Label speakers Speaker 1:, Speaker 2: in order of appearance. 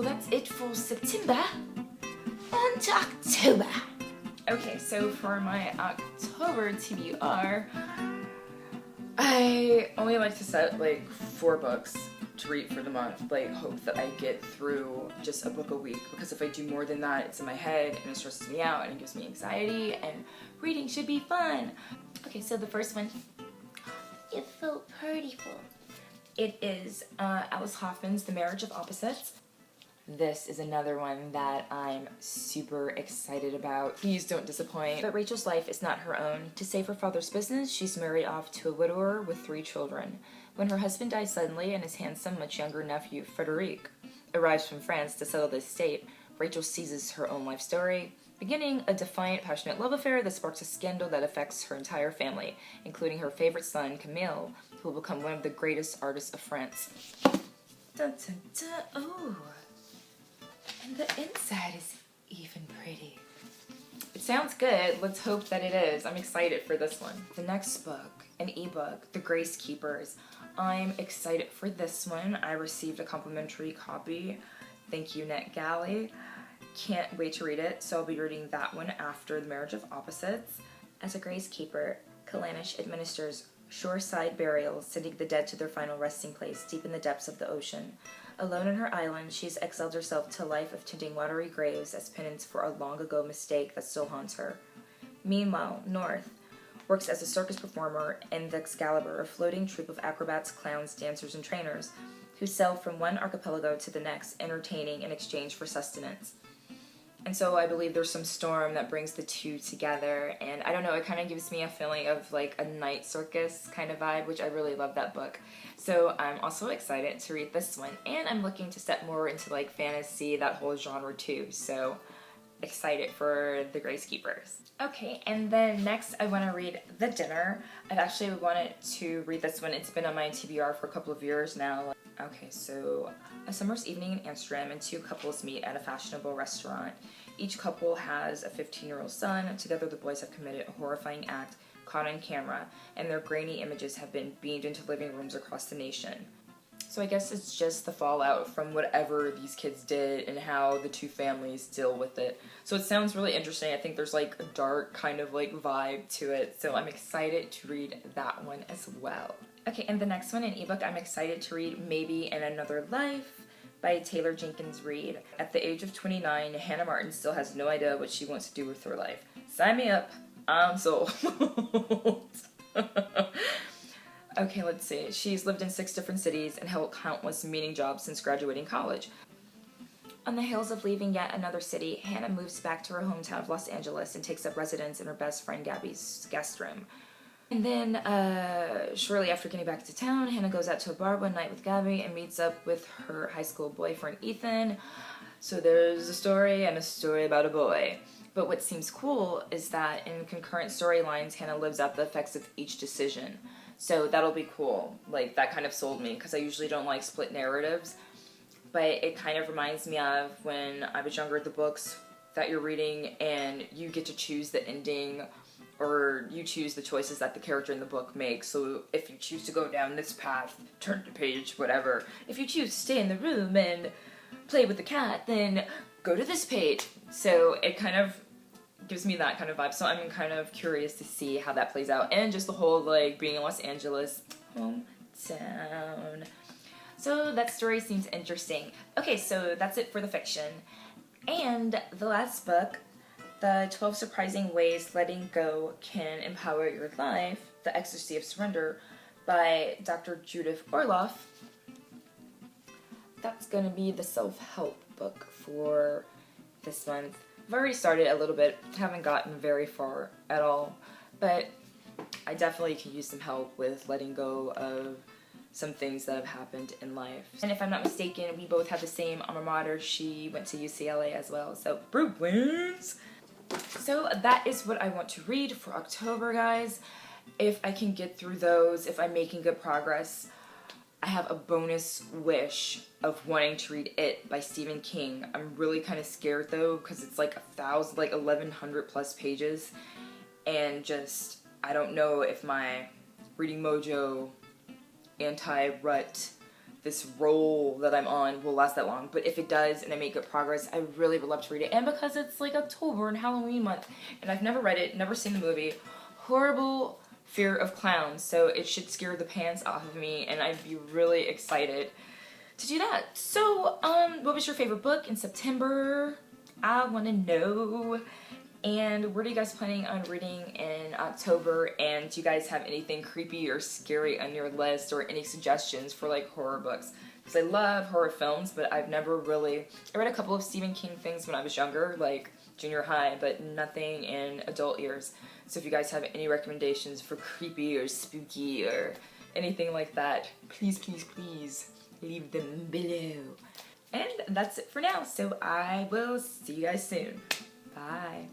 Speaker 1: Well, that's it for September. On to October. Okay, so for my October TBR, I only like to set like 4 books to read for the month, like hope that I get through just a book a week, because if I do more than that, it's in my head and it stresses me out and it gives me anxiety, and reading should be fun. Okay, so the first one is so beautiful. It is Alice Hoffman's The Marriage of Opposites. This is another one that I'm super excited about. Please don't disappoint. But Rachel's life is not her own. To save her father's business, she's married off to a widower with 3 children. When her husband dies suddenly and his handsome, much younger nephew, Frederic, arrives from France to settle the estate, Rachel seizes her own life story, beginning a defiant, passionate love affair that sparks a scandal that affects her entire family, including her favorite son, Camille, who will become one of the greatest artists of France. Dun, dun, dun. Ooh. And the inside is even pretty. It sounds good. Let's hope that it is. I'm excited for this one. The next book, an ebook, The Grace Keepers. I'm excited for this one. I received a complimentary copy. Thank you, NetGalley. Can't wait to read it. So I'll be reading that one after The Marriage of Opposites. As a Grace Keeper, Kalanish administers shoreside burials, sending the dead to their final resting place deep in the depths of the ocean. Alone on her island, she's exiled herself to a life of tending watery graves as penance for a long-ago mistake that still haunts her. Meanwhile, North works as a circus performer in the Excalibur, a floating troupe of acrobats, clowns, dancers, and trainers who sail from one archipelago to the next, entertaining in exchange for sustenance. And so I believe there's some storm that brings the two together, and I don't know, it kind of gives me a feeling of like a night circus kind of vibe, which I really love that book. So I'm also excited to read this one, and I'm looking to step more into like fantasy, that whole genre too, so excited for The Grace Keepers. Okay, and then next I want to read The Dinner. I've actually wanted to read this one. It's been on my TBR for a couple of years now. Okay, so a summer's evening in Amsterdam and 2 couples meet at a fashionable restaurant. Each couple has a 15-year-old son. Together the boys have committed a horrifying act caught on camera, and their grainy images have been beamed into living rooms across the nation. So I guess it's just the fallout from whatever these kids did and how the 2 families deal with it. So it sounds really interesting. I think there's like a dark kind of like vibe to it, so I'm excited to read that one as well. Okay, and the next one, an ebook, I'm excited to read Maybe in Another Life by Taylor Jenkins Reid. At the age of 29, Hannah Martin still has no idea what she wants to do with her life. Sign me up. I'm sold. Okay, let's see. She's lived in 6 different cities and held countless meaning jobs since graduating college. On the heels of leaving yet another city, Hannah moves back to her hometown of Los Angeles and takes up residence in her best friend Gabby's guest room. And then, shortly after getting back to town, Hannah goes out to a bar one night with Gabby and meets up with her high school boyfriend, Ethan. So there's a story and a story about a boy. But what seems cool is that in concurrent storylines, Hannah lives out the effects of each decision. So that'll be cool. Like, that kind of sold me, because I usually don't like split narratives. But it kind of reminds me of when I was younger, the books that you're reading and you get to choose the ending, or you choose the choices that the character in the book makes. So if you choose to go down this path, turn the page, whatever. If you choose to stay in the room and play with the cat, then go to this page. So it kind of gives me that kind of vibe. So I'm kind of curious to see how that plays out. And just the whole, like, being in Los Angeles, hometown. So that story seems interesting. Okay, so that's it for the fiction. And the last book, The 12 Surprising Ways Letting Go Can Empower Your Life, The Ecstasy of Surrender, by Dr. Judith Orloff. That's going to be the self-help book for this month. I've already started a little bit, haven't gotten very far at all, but I definitely can use some help with letting go of some things that have happened in life. And if I'm not mistaken, we both have the same alma mater. She went to UCLA as well, so Bruins! So that is what I want to read for October, guys. If I can get through those, if I'm making good progress, I have a bonus wish of wanting to read It by Stephen King. I'm really kind of scared though, because it's like 1,100 plus pages, and just, I don't know if my reading mojo anti-rut this roll that I'm on will last that long, but if it does and I make good progress, I really would love to read it. And because it's like October and Halloween month, and I've never read it, never seen the movie, horrible fear of clowns, so it should scare the pants off of me, and I'd be really excited to do that. So, what was your favorite book in September? I want to know. And what are you guys planning on reading in October? And do you guys have anything creepy or scary on your list, or any suggestions for like horror books? Because I love horror films, but I've never really, I read a couple of Stephen King things when I was younger, like junior high, but nothing in adult years. So if you guys have any recommendations for creepy or spooky or anything like that, please, please, please leave them below. And that's it for now. So I will see you guys soon. Bye.